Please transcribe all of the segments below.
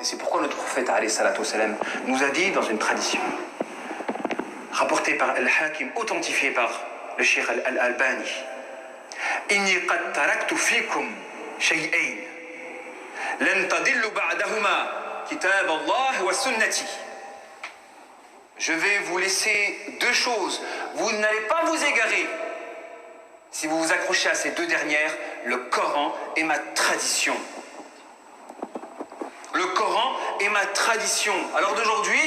Et c'est pourquoi notre prophète alayhi salatu wassalam, nous a dit dans une tradition rapportée par Al-Hakim, authentifiée par le Cheikh Al-Albani, Inni qad taraktu fikum shay'ain lan tadillu ba'dahuma kitab Allah wa sunnati. Je vais vous laisser deux choses. Vous n'allez pas vous égarer si vous vous accrochez à ces deux dernières, le Coran et ma tradition. Le Coran et ma tradition. Alors d'aujourd'hui,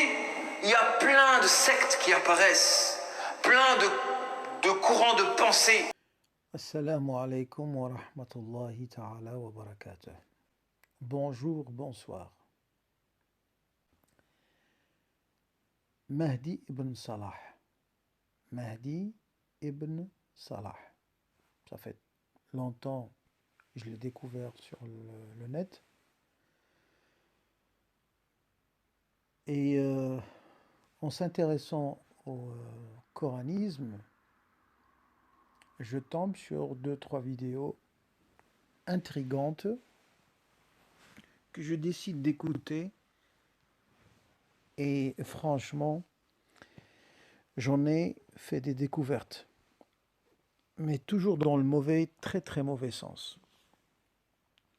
il y a plein de sectes qui apparaissent, plein de courants de pensée. Assalamu alaikum wa rahmatullahi ta'ala wa barakatuh. Bonjour, bonsoir. Mahdi ibn Salah. Mahdi ibn Salah. Ça fait longtemps que je l'ai découvert sur le net. Et en s'intéressant au coranisme, je tombe sur 2-3 vidéos intrigantes que je décide d'écouter. Et franchement, j'en ai fait des découvertes. Mais toujours dans le mauvais, très très mauvais sens.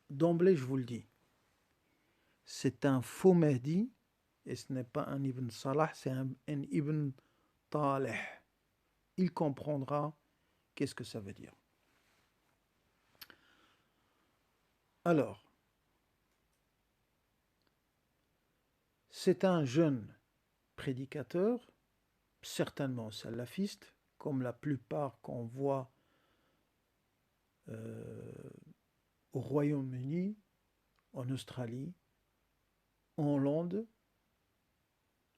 D'emblée, je vous le dis, c'est un faux Mahdi, et ce n'est pas un Ibn Salah, c'est un Ibn Talih. Il comprendra qu'est-ce que ça veut dire. Alors, c'est un jeune prédicateur, certainement salafiste, comme la plupart qu'on voit au Royaume-Uni, en Australie, en Hollande,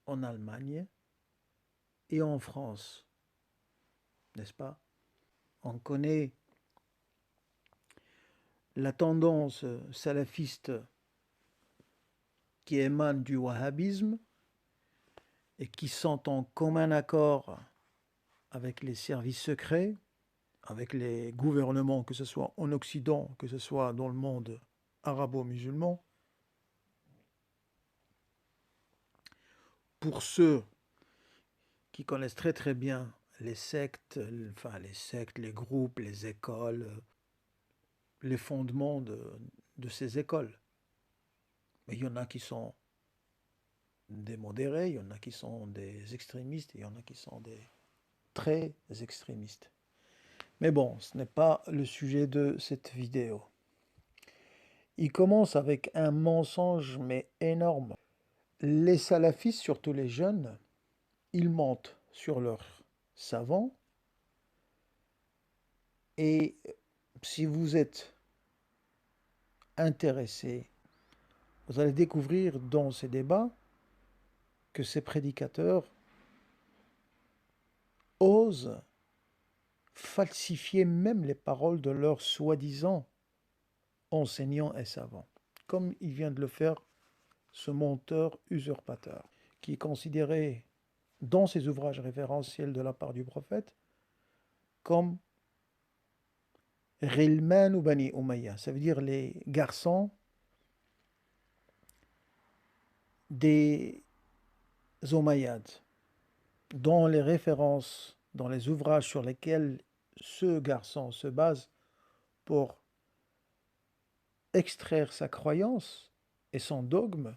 en Allemagne et en France. N'est-ce pas? On connaît la tendance salafiste qui émane du wahhabisme et qui sont en commun accord avec les services secrets, avec les gouvernements, que ce soit en Occident, que ce soit dans le monde arabo-musulman. Pour ceux qui connaissent très très bien les sectes, les groupes, les écoles, les fondements de ces écoles. Mais il y en a qui sont des modérés, il y en a qui sont des extrémistes, et il y en a qui sont des très extrémistes. Mais bon, ce n'est pas le sujet de cette vidéo. Il commence avec un mensonge, mais énorme. Les salafistes, surtout les jeunes, ils mentent sur leurs savants. Et si vous êtes intéressé, vous allez découvrir dans ces débats que ces prédicateurs osent falsifier même les paroles de leurs soi-disant enseignants et savants, comme il vient de le faire ce menteur usurpateur, qui est considéré dans ses ouvrages référentiels de la part du prophète comme Ghilman ou Bani Umayya, ça veut dire les garçons des Omeyyades. Dans les références, dans les ouvrages sur lesquels ce garçon se base pour extraire sa croyance et son dogme,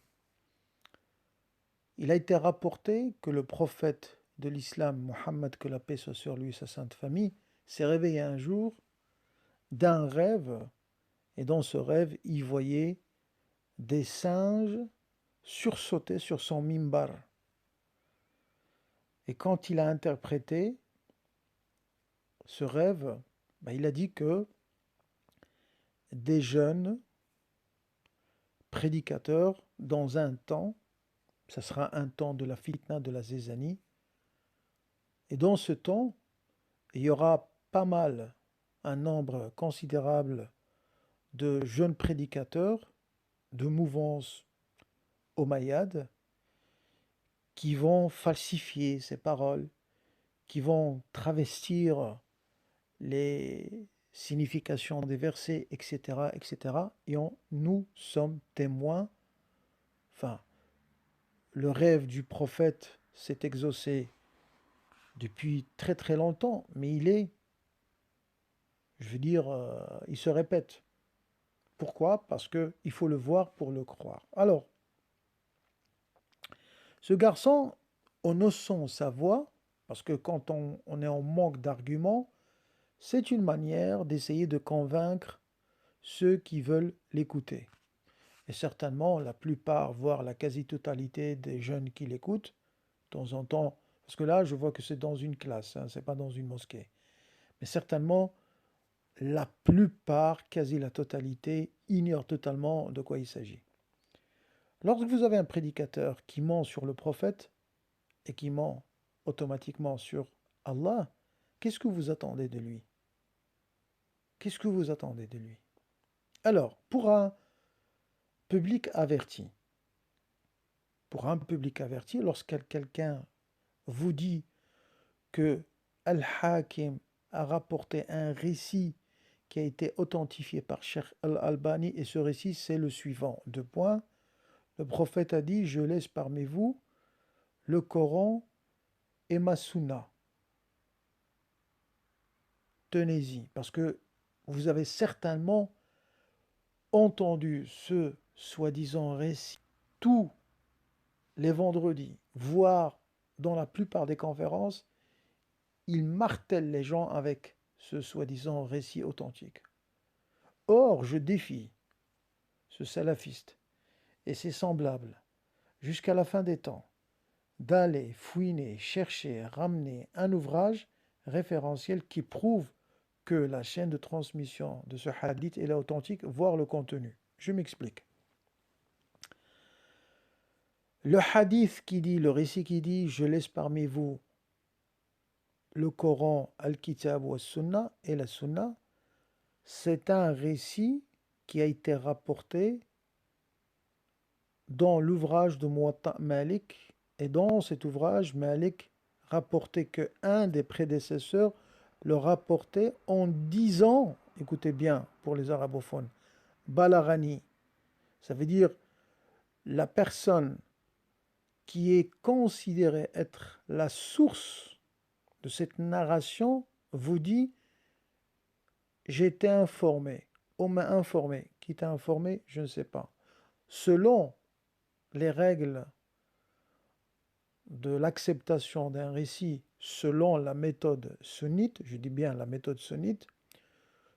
il a été rapporté que le prophète de l'islam, Mohammed, que la paix soit sur lui et sa sainte famille, s'est réveillé un jour d'un rêve, et dans ce rêve, il voyait des singes sursauter sur son mimbar. Et quand il a interprété ce rêve, il a dit que des jeunes prédicateurs, dans un temps, ce sera un temps de la fitna, de la zézanie, et dans ce temps, il y aura pas mal, un nombre considérable de jeunes prédicateurs, de mouvances omeyyades, qui vont falsifier ces paroles, qui vont travestir les significations des versets, etc., etc. Et nous sommes témoins enfin, le rêve du prophète s'est exaucé depuis très très longtemps, mais je veux dire, il se répète. Pourquoi? Parce qu'il faut le voir pour le croire. Alors, ce garçon, en haussant sa voix, parce que quand on est en manque d'arguments, c'est une manière d'essayer de convaincre ceux qui veulent l'écouter. Et certainement, la plupart, voire la quasi-totalité des jeunes qui l'écoutent, de temps en temps, parce que là, je vois que c'est dans une classe, hein, c'est pas dans une mosquée. Mais certainement, la plupart, quasi la totalité, ignorent totalement de quoi il s'agit. Lorsque vous avez un prédicateur qui ment sur le prophète et qui ment automatiquement sur Allah, qu'est-ce que vous attendez de lui? Qu'est-ce que vous attendez de lui? Alors, public averti, pour un public averti, lorsque quelqu'un vous dit que Al-Hakim a rapporté un récit qui a été authentifié par Cheikh Al-Albani, et ce récit c'est le suivant, deux points, le prophète a dit, je laisse parmi vous le Coran et ma Sunna. Tenez-y, parce que vous avez certainement entendu ce soi-disant récit tous les vendredis, voire dans la plupart des conférences, il martèle les gens avec ce soi-disant récit authentique. Or, je défie ce salafiste et ses semblables, jusqu'à la fin des temps, d'aller fouiner, chercher, ramener un ouvrage référentiel qui prouve que la chaîne de transmission de ce hadith est authentique, voire le contenu. Je m'explique. Le hadith qui dit, le récit qui dit, je laisse parmi vous le Coran, Al-Kitab ou Al-Sunnah et la Sunnah, c'est un récit qui a été rapporté dans l'ouvrage de Muwatta Malik, et dans cet ouvrage, Malik rapportait qu'un des prédécesseurs le rapportait en disant, écoutez bien pour les arabophones, Balagani, ça veut dire la personne qui est considérée être la source de cette narration vous dit j'ai été informé, on m'a informé, qui t'a informé, je ne sais pas. Selon les règles de l'acceptation d'un récit selon la méthode sunnite, je dis bien la méthode sunnite,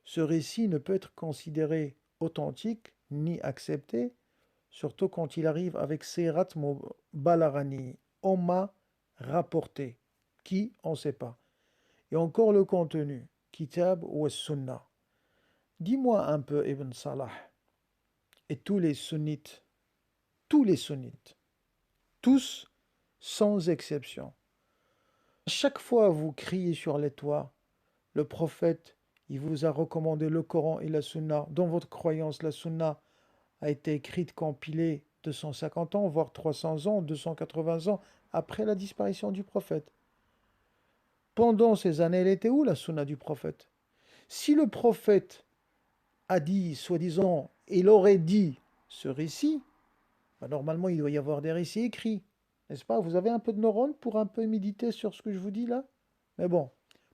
ce récit ne peut être considéré authentique ni accepté, surtout quand il arrive avec Seirat Balarani, on m'a rapporté, qui on ne sait pas. Et encore le contenu, Kitab ou Sunnah. Dis-moi un peu Ibn Salah et tous les sunnites, tous sans exception. Chaque fois vous criez sur les toits, le prophète, il vous a recommandé le Coran et la Sunna. Dans votre croyance, la Sunna a été écrite, compilée 250 ans, voire 300 ans, 280 ans après la disparition du prophète. Pendant ces années, elle était où la Sunna du prophète? Si le prophète a dit, soi-disant, il aurait dit ce récit, ben normalement il doit y avoir des récits écrits. N'est-ce pas? Vous avez un peu de neurones pour un peu méditer sur ce que je vous dis là? Mais bon,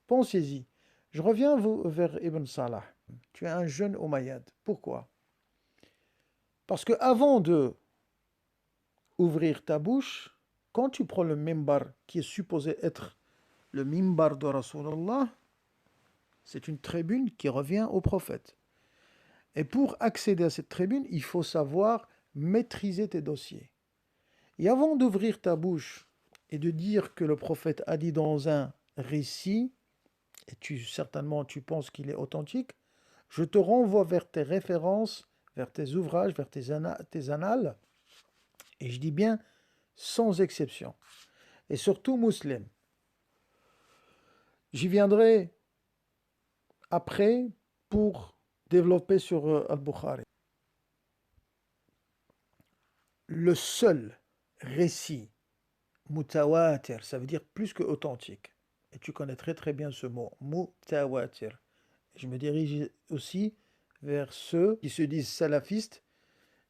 pensez-y. Je reviens vers Ibn Salah. Tu es un jeune Omeyyade. Pourquoi? Parce que avant de ouvrir ta bouche, quand tu prends le mimbar qui est supposé être le mimbar de Rasulallah, c'est une tribune qui revient au prophète. Et pour accéder à cette tribune, il faut savoir maîtriser tes dossiers. Et avant d'ouvrir ta bouche et de dire que le prophète a dit dans un récit, et certainement tu penses qu'il est authentique, je te renvoie vers tes références, vers tes ouvrages, vers tes annales, et je dis bien sans exception, et surtout musulmans. J'y viendrai après pour développer sur Al-Bukhari. Le seul récit mutawatir, ça veut dire plus que authentique, et tu connais très très bien ce mot, mutawatir. Je me dirige aussi vers ceux qui se disent salafistes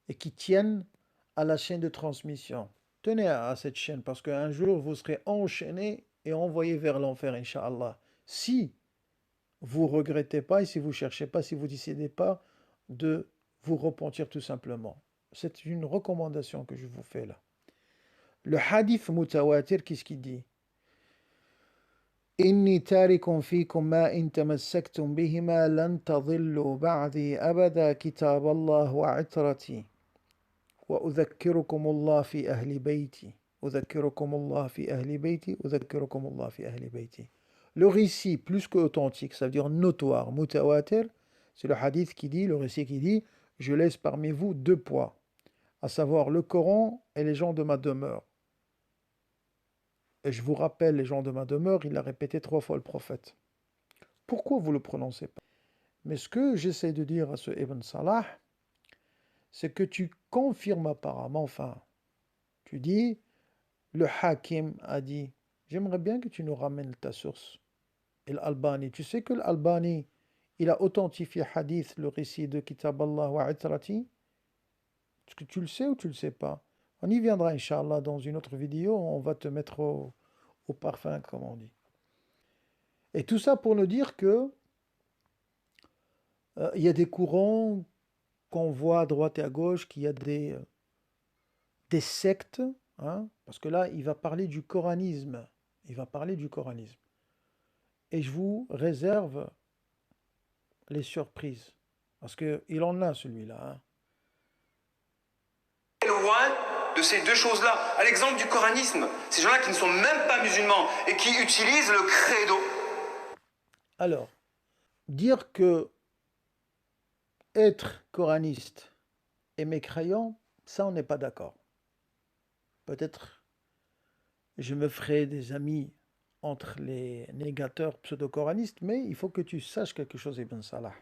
et qui tiennent à la chaîne de transmission. Tenez à cette chaîne parce qu'un jour vous serez enchaîné et envoyé vers l'enfer, Inch'Allah. Si vous ne regrettez pas et si vous ne cherchez pas, si vous ne décidez pas de vous repentir tout simplement. C'est une recommandation que je vous fais là. Le hadith mutawatir, qu'est-ce qu'il dit? إني تارك فيكم ما إن تمسكتم بهما لن تضلوا بعدي أبدا كتاب الله وعترتي وأذكركم الله في أهل بيتي أذكركم الله في أهل بيتي أذكركم الله في أهل بيتي. Le récit plus que authentique, ça veut dire notoire, mutawatir, c'est le hadith qui dit, le récit qui dit, je laisse parmi vous deux poids, à savoir le Coran et les gens de ma demeure. Et je vous rappelle, les gens de ma demeure, il a répété 3 fois le prophète. Pourquoi vous ne le prononcez pas? Mais ce que j'essaie de dire à ce Ibn Salah, c'est que tu confirmes apparemment, enfin, tu dis, le Hakim a dit, j'aimerais bien que tu nous ramènes ta source. Et l'Albani, tu sais que l'Albani, il a authentifié hadith, le récit de Kitab Allah wa Itrati. Est-ce que tu le sais ou tu ne le sais pas? On y viendra, Inch'Allah, dans une autre vidéo, on va te mettre au parfum, comme on dit. Et tout ça pour nous dire que il y a des courants qu'on voit à droite et à gauche, qu'il y a des sectes, hein, parce que là, il va parler du coranisme. Il va parler du coranisme. Et je vous réserve les surprises, parce qu'il en a celui-là. Hein. Loin de ces deux choses-là. À l'exemple du coranisme, ces gens-là qui ne sont même pas musulmans et qui utilisent le credo. Alors, dire que être coraniste et mécréant, ça on n'est pas d'accord. Peut-être je me ferai des amis entre les négateurs pseudo-coranistes, mais il faut que tu saches quelque chose, Ibn Salah.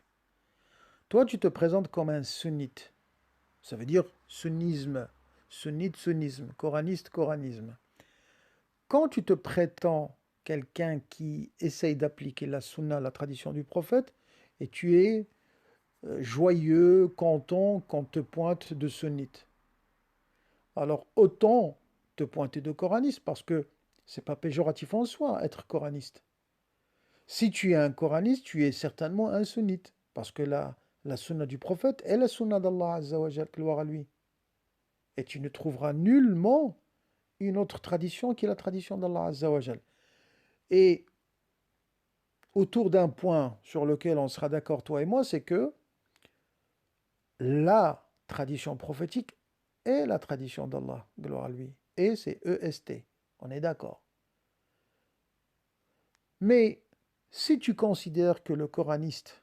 Toi, tu te présentes comme un sunnite. Ça veut dire sunnisme, sunnite, sunnisme, coraniste, coranisme. Quand tu te prétends quelqu'un qui essaye d'appliquer la sunna, la tradition du prophète, et tu es joyeux, content qu'on te pointe de sunnite. Alors autant te pointer de coraniste, parce que c'est pas péjoratif en soi, être coraniste. Si tu es un coraniste, tu es certainement un sunnite, parce que la sunna du prophète est la sunna d'Allah Azza wa Jal, gloire à lui. Et tu ne trouveras nullement une autre tradition qui est la tradition d'Allah Azza wa Jal. Et autour d'un point sur lequel on sera d'accord, toi et moi, c'est que la tradition prophétique est la tradition d'Allah, gloire à lui. Et c'est EST, on est d'accord. Mais si tu considères que le coraniste,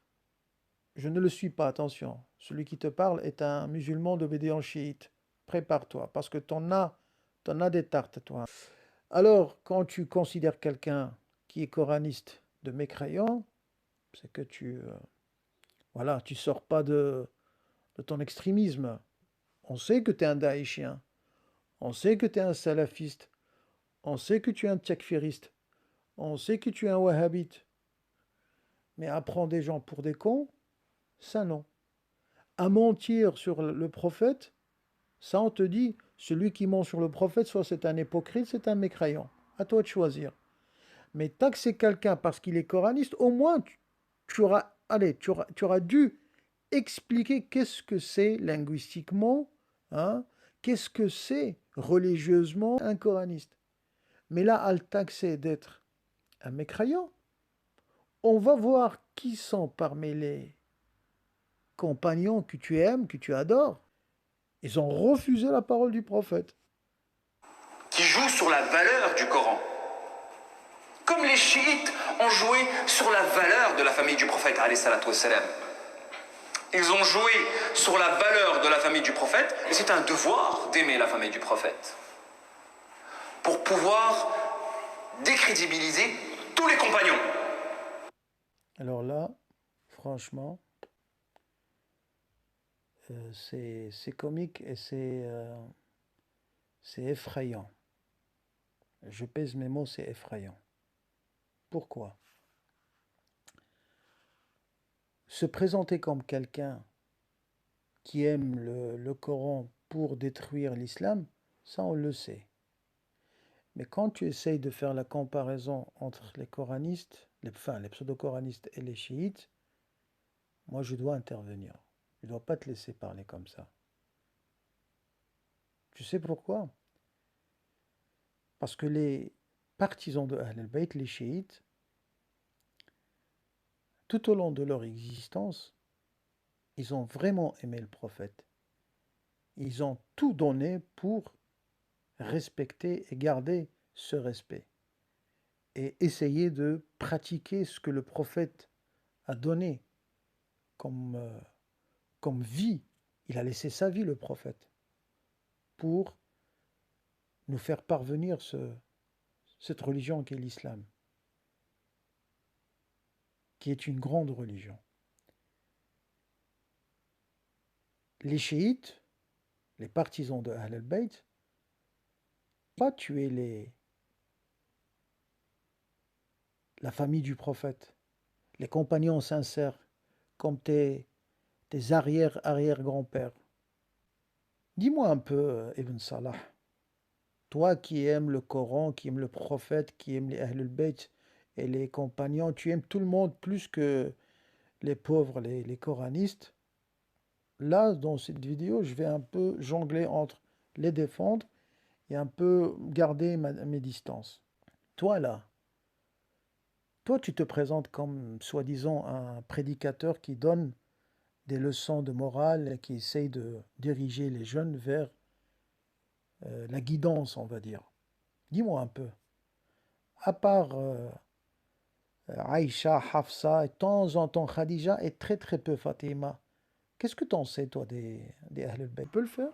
je ne le suis pas, attention, celui qui te parle est un musulman d'obédience chiite, prépare-toi, parce que t'en as des tartes, toi. Alors, quand tu considères quelqu'un qui est coraniste de mécréant, c'est que tu sors pas de ton extrémisme. On sait que tu es un daïchien, on sait que tu es un salafiste, on sait que tu es un takfiriste, on sait que tu es un wahhabite. Mais apprendre des gens pour des cons, ça non. À mentir sur le prophète, ça on te dit, celui qui ment sur le prophète, soit c'est un hypocrite, c'est un mécréant. À toi de choisir. Mais taxer quelqu'un parce qu'il est coraniste, au moins tu auras dû expliquer qu'est-ce que c'est linguistiquement, hein, qu'est-ce que c'est religieusement un coraniste. Mais là, à le taxer d'être un mécréant, on va voir qui sont parmi les compagnons que tu aimes, que tu adores. Ils ont refusé la parole du prophète. Qui jouent sur la valeur du Coran. Comme les chiites ont joué sur la valeur de la famille du prophète, alayhi salatu wassalam. Ils ont joué sur la valeur de la famille du prophète, et c'est un devoir d'aimer la famille du prophète. Pour pouvoir décrédibiliser tous les compagnons. Alors là, franchement, c'est comique et c'est effrayant. Je pèse mes mots, c'est effrayant. Pourquoi? Se présenter comme quelqu'un qui aime le Coran pour détruire l'islam, ça on le sait. Mais quand tu essayes de faire la comparaison entre les coranistes, les pseudo-coranistes et les chiites, moi je dois intervenir. Je ne dois pas te laisser parler comme ça. Tu sais pourquoi? Parce que les partisans de Ahl al-Bayt, les chiites, tout au long de leur existence, ils ont vraiment aimé le prophète. Ils ont tout donné pour respecter et garder ce respect. Et essayer de pratiquer ce que le prophète a donné comme, comme vie. Il a laissé sa vie, le prophète, pour nous faire parvenir cette religion qu'est l'islam, qui est une grande religion. Les chiites, les partisans de Ahl al-Bayt, pas tuer la famille du prophète, les compagnons sincères, comme tes arrière-arrière-grands-pères. Dis-moi un peu, Ibn Salah, toi qui aimes le Coran, qui aimes le prophète, qui aimes les Ahl al-Bayt et les compagnons, tu aimes tout le monde plus que les pauvres, les coranistes. Là, dans cette vidéo, je vais un peu jongler entre les défendre et un peu garder mes distances. Toi, là, toi, tu te présentes comme, soi-disant, un prédicateur qui donne des leçons de morale et qui essaye de diriger les jeunes vers la guidance, on va dire. Dis-moi un peu. À part Aïcha, Hafsa, et de temps en temps Khadija, et très très peu Fatima, qu'est-ce que t'en sais, toi, des Ahl al-Bayt? Tu peux le faire?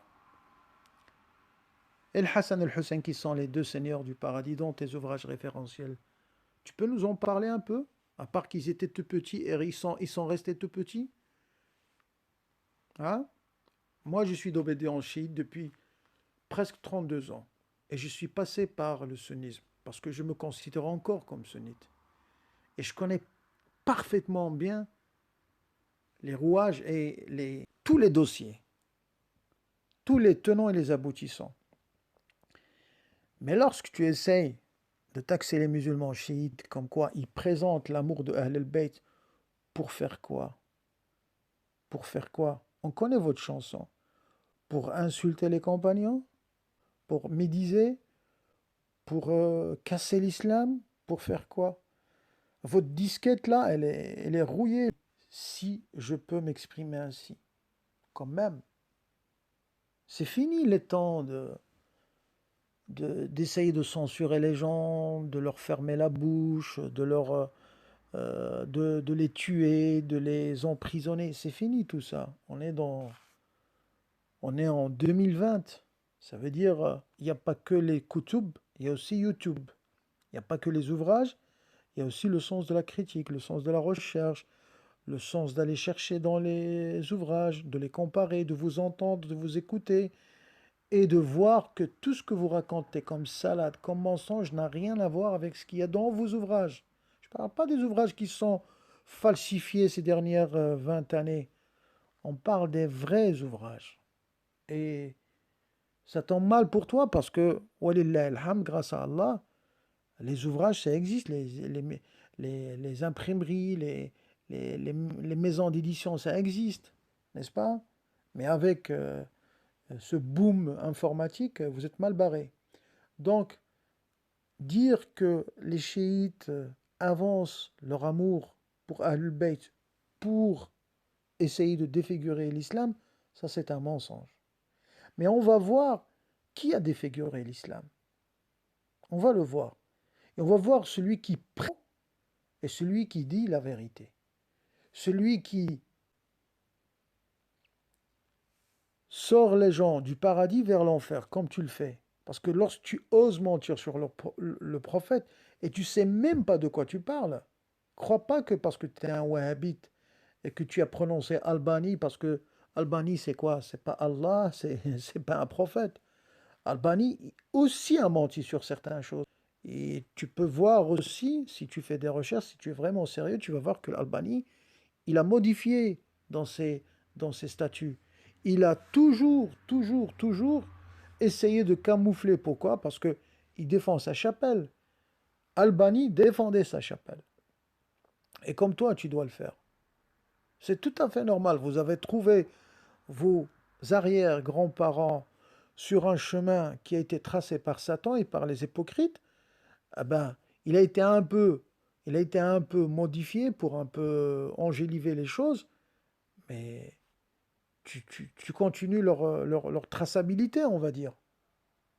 Et le Hassan et le Hussein, qui sont les deux seigneurs du paradis dans tes ouvrages référentiels. Tu peux nous en parler un peu? À part qu'ils étaient tout petits et ils sont restés tout petits? Hein? Moi, je suis d'obédience chiite depuis presque 32 ans. Et je suis passé par le sunnisme, parce que je me considère encore comme sunnite. Et je connais parfaitement bien les rouages et tous les dossiers, tous les tenants et les aboutissants. Mais lorsque tu essayes de taxer les musulmans chiites comme quoi ils présentent l'amour de Ahl al-Bayt, pour faire quoi? Pour faire quoi? On connaît votre chanson. Pour insulter les compagnons? Pour médiser? Pour casser l'islam? Pour faire quoi? Votre disquette là, elle est rouillée. Si je peux m'exprimer ainsi, quand même, c'est fini les temps d'essayer de censurer les gens, de leur fermer la bouche, de les tuer, de les emprisonner. C'est fini tout ça. On est en 2020. Ça veut dire, il n'y a pas que les kutub, il y a aussi YouTube. Il n'y a pas que les ouvrages, il y a aussi le sens de la critique, le sens de la recherche, le sens d'aller chercher dans les ouvrages, de les comparer, de vous entendre, de vous écouter, et de voir que tout ce que vous racontez comme salade, comme mensonge, n'a rien à voir avec ce qu'il y a dans vos ouvrages. Je ne parle pas des ouvrages qui sont falsifiés ces dernières 20 années. On parle des vrais ouvrages. Et ça tombe mal pour toi parce que, walillah alhamd, grâce à Allah, les ouvrages, ça existe, les imprimeries, les maisons d'édition, ça existe, n'est-ce pas? Mais avec ce boom informatique, vous êtes mal barré. Donc, dire que les chiites avancent leur amour pour Ahlul Bayt pour essayer de défigurer l'islam, ça c'est un mensonge. Mais on va voir qui a défiguré l'islam. On va le voir. Et on va voir celui qui prend et celui qui dit la vérité. Celui qui sort les gens du paradis vers l'enfer, comme tu le fais. Parce que lorsque tu oses mentir sur le prophète et tu sais même pas de quoi tu parles, crois pas que parce que tu es un wahhabite et que tu as prononcé Albani, parce que Albani c'est quoi? C'est pas Allah, c'est pas un prophète. Albani aussi a menti sur certaines choses. Et tu peux voir aussi, si tu fais des recherches, si tu es vraiment sérieux, tu vas voir que l'Albanie, il a modifié dans ses statuts. il a toujours essayé de camoufler. Pourquoi? Parce qu'il défend sa chapelle. Albani défendait sa chapelle. Et comme toi, tu dois le faire. C'est tout à fait normal. Vous avez trouvé vos arrière-grands-parents sur un chemin qui a été tracé par Satan et par les hypocrites. Ah ben, il a été un peu, il a été un peu modifié pour un peu angéliver les choses, mais tu continues leur traçabilité, on va dire.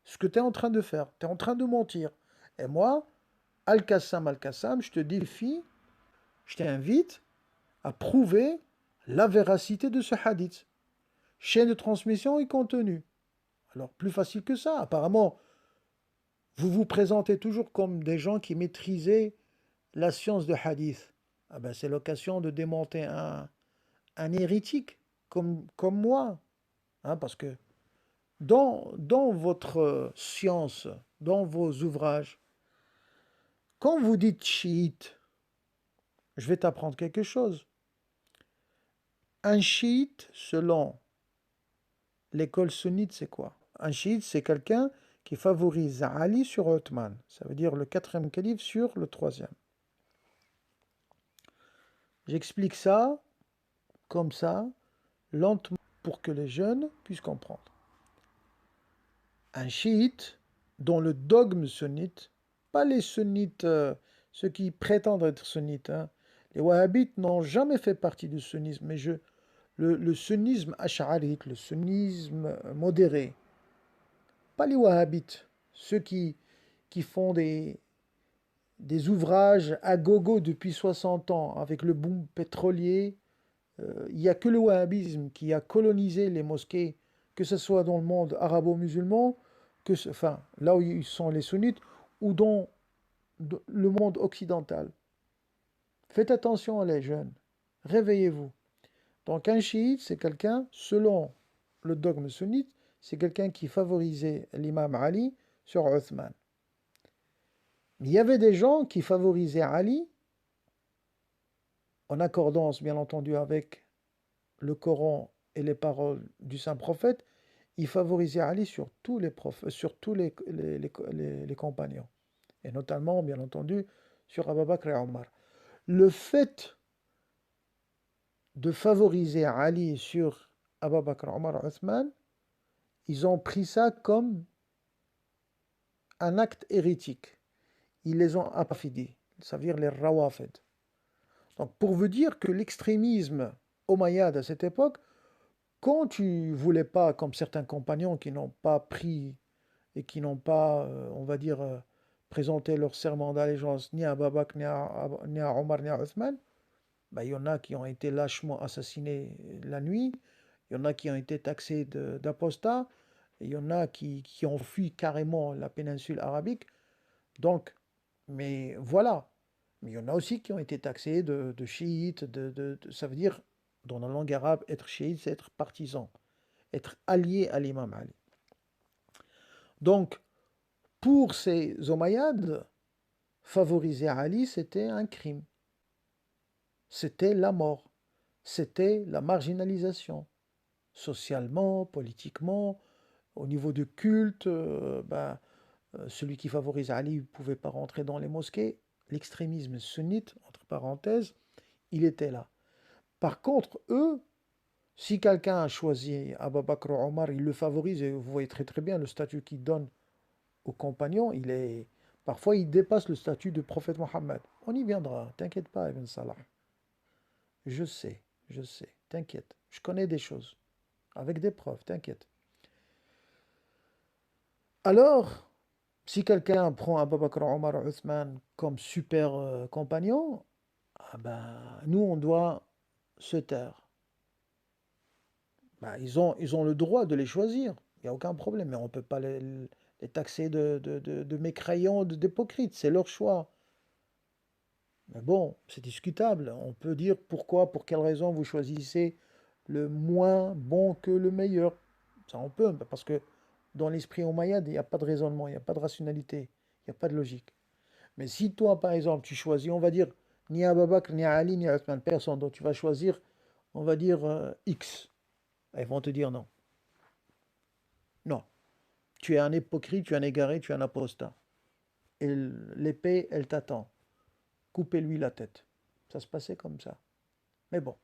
Ce que tu es en train de faire, tu es en train de mentir. Et moi, Al-Qassam, je te défie, je t'invite à prouver la véracité de ce hadith. Chaîne de transmission et contenu. Alors, plus facile que ça. Apparemment, vous vous présentez toujours comme des gens qui maîtrisaient la science de hadith. Ah ben, c'est l'occasion de démonter un hérétique comme moi. Hein, parce que dans votre science, dans vos ouvrages, quand vous dites chiite, je vais t'apprendre quelque chose. Un chiite, selon l'école sunnite, c'est quoi? Un chiite, c'est quelqu'un qui favorise Ali sur Othman. Ça veut dire le quatrième calife sur le troisième. J'explique ça comme ça, lentement, pour que les jeunes puissent comprendre. Un chiite, dont le dogme sunnite, pas les sunnites, ceux qui prétendent être sunnites, hein. Les wahhabites n'ont jamais fait partie du sunnisme, mais le sunnisme ash'arite, le sunnisme modéré, pas les wahhabites, ceux qui font des ouvrages à gogo depuis 60 ans avec le boom pétrolier. Il n'y a que le wahhabisme qui a colonisé les mosquées, que ce soit dans le monde arabo-musulman, enfin, là où ils sont les sunnites, ou dans le monde occidental. Faites attention les jeunes, réveillez-vous. Donc un chiite, c'est quelqu'un, selon le dogme sunnite, c'est quelqu'un qui favorisait l'imam Ali sur Othman. Mais il y avait des gens qui favorisaient Ali, en accordance bien entendu avec le Coran et les paroles du saint prophète, ils favorisaient Ali sur tous sur tous les compagnons, et notamment bien entendu sur Abu Bakr et Omar. Le fait de favoriser Ali sur Abu Bakr, Omar et Othman, ils ont pris ça comme un acte hérétique. Ils les ont apafidis, ça veut dire les rawafid. Donc pour vous dire que l'extrémisme omeyyade à cette époque, quand tu voulais pas, comme certains compagnons qui n'ont pas pris et qui n'ont pas, on va dire, présenté leur serment d'allégeance ni à Abu Bakr, ni à Omar, ni à Othman, ben, il y en a qui ont été lâchement assassinés la nuit, il y en a qui ont été taxés d'apostats, il y en a qui ont fui carrément la péninsule arabique. Donc, mais voilà. Mais il y en a aussi qui ont été taxés de chiites, ça veut dire, dans la langue arabe, être chiite, c'est être partisan, être allié à l'imam Ali. Donc, pour ces Omeyyades, favoriser Ali, c'était un crime. C'était la mort. C'était la marginalisation. Socialement, politiquement, au niveau du culte, celui qui favorise Ali ne pouvait pas rentrer dans les mosquées. L'extrémisme sunnite, entre parenthèses, il était là. Par contre, eux, si quelqu'un a choisi Abu Bakr ou Omar, il le favorise, et vous voyez très très bien le statut qu'il donne aux compagnons, parfois il dépasse le statut de prophète Mohammed. On y viendra, t'inquiète pas, Ibn Salah. Je sais, t'inquiète. Je connais des choses, avec des preuves, t'inquiète. Alors, si quelqu'un prend Abu Bakr, Omar ou Othman comme super compagnon, ah ben, nous on doit se taire. Ben, ils ont le droit de les choisir, il n'y a aucun problème, mais on ne peut pas les taxer de mécréants, d'hypocrites, c'est leur choix. Mais bon, c'est discutable. On peut dire pourquoi, pour quelle raison vous choisissez le moins bon que le meilleur. Ça, on peut, parce que dans l'esprit omeyyade, il n'y a pas de raisonnement, il n'y a pas de rationalité, il n'y a pas de logique. Mais si toi, par exemple, tu choisis, on va dire, ni Abu Bakr, ni Ali, ni Othman, personne, donc tu vas choisir, on va dire, X. Ils vont te dire non. Non. Tu es un hypocrite, tu es un égaré, tu es un apostat. Et l'épée, elle t'attend. Coupez-lui la tête. Ça se passait comme ça. Mais bon.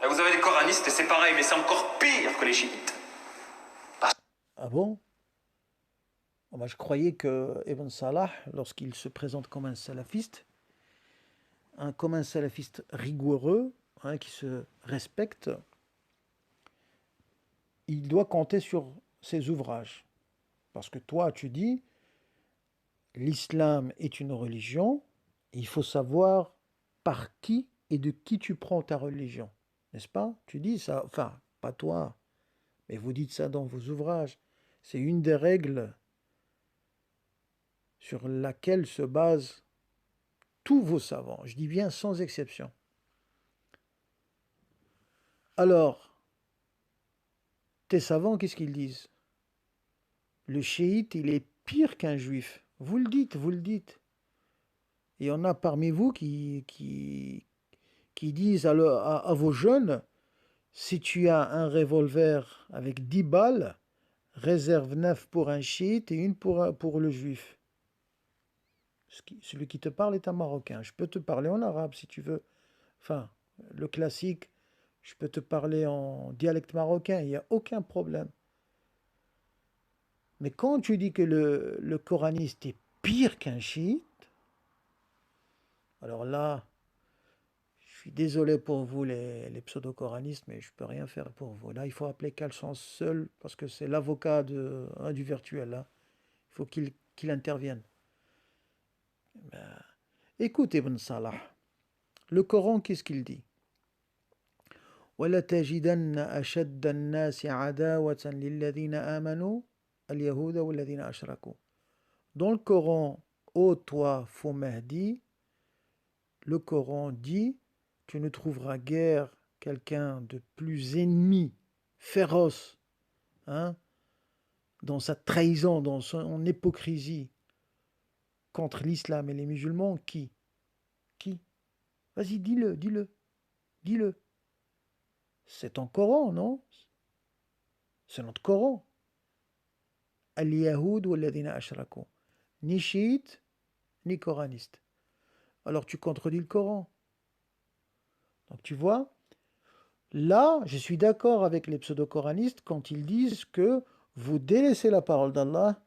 Et vous avez les coranistes, et c'est pareil, mais c'est encore pire que les chiites. Ah bon? Oh, bah, je croyais que Ibn Salah, lorsqu'il se présente comme un salafiste, comme un salafiste rigoureux, hein, qui se respecte, il doit compter sur ses ouvrages. Parce que toi, tu dis, l'islam est une religion, il faut savoir par qui et de qui tu prends ta religion. N'est-ce pas? Tu dis ça, enfin, pas toi, mais vous dites ça dans vos ouvrages. C'est une des règles sur laquelle se basent tous vos savants. Je dis bien sans exception. Alors, tes savants, qu'est-ce qu'ils disent? Le chiite, il est pire qu'un juif. Vous le dites, vous le dites. Et il y en a parmi vous qui disent à vos jeunes, si tu as un revolver avec 10 balles, réserve 9 pour un chiite et une pour le juif. Celui qui te parle est un Marocain. Je peux te parler en arabe si tu veux. Enfin, le classique, je peux te parler en dialecte marocain, il n'y a aucun problème. Mais quand tu dis que le coraniste est pire qu'un chiite, alors là, je suis désolé pour vous les pseudo-coranistes, mais je ne peux rien faire pour vous. Là, il faut appeler Kalson seul, parce que c'est l'avocat du virtuel. Là. Il faut qu'il intervienne. Ben, écoute Ibn Salah, le Coran, qu'est-ce qu'il dit? وَلَتَجِدَنَّ أَشَدَّ النَّاسِ عَدَاوَةً لِلَّذِينَ آمَنُوا الْيَهُودَ وَالَّذِينَ أَشْرَكُوا. Dans le Coran, ô toi, faux Mahdi, le Coran dit, tu ne trouveras guère quelqu'un de plus ennemi, féroce, hein, dans sa trahison, dans son hypocrisie contre l'islam et les musulmans, qui? Qui? Vas-y, dis-le, dis-le, dis-le. C'est ton Coran, non? C'est notre Coran. Al-Yahoud ou al-Ladina ashraku. Ni chiite, ni coraniste. Alors tu contredis le Coran. Donc tu vois, là, je suis d'accord avec les pseudo-coranistes quand ils disent que vous délaissez la parole d'Allah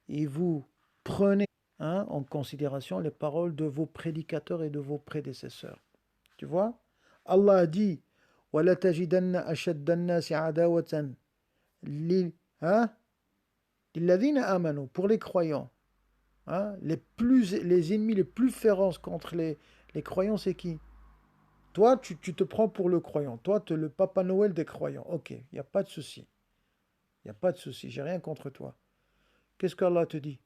et vous prenez en considération les paroles de vos prédicateurs et de vos prédécesseurs. Tu vois? Allah a dit وَلَا تَجِدَنَّ أَشَدَّ النَّاسِ عَدَاوَةً لِلَّذِينَ آمَنُوا, pour les croyants. Hein, les ennemis les plus féroces contre les croyants, c'est qui? Toi, tu te prends pour le croyant. Toi, tu es le Papa Noël des croyants. Ok, il n'y a pas de souci. Il n'y a pas de souci. J'ai rien contre toi. Qu'est-ce qu'Allah te dit?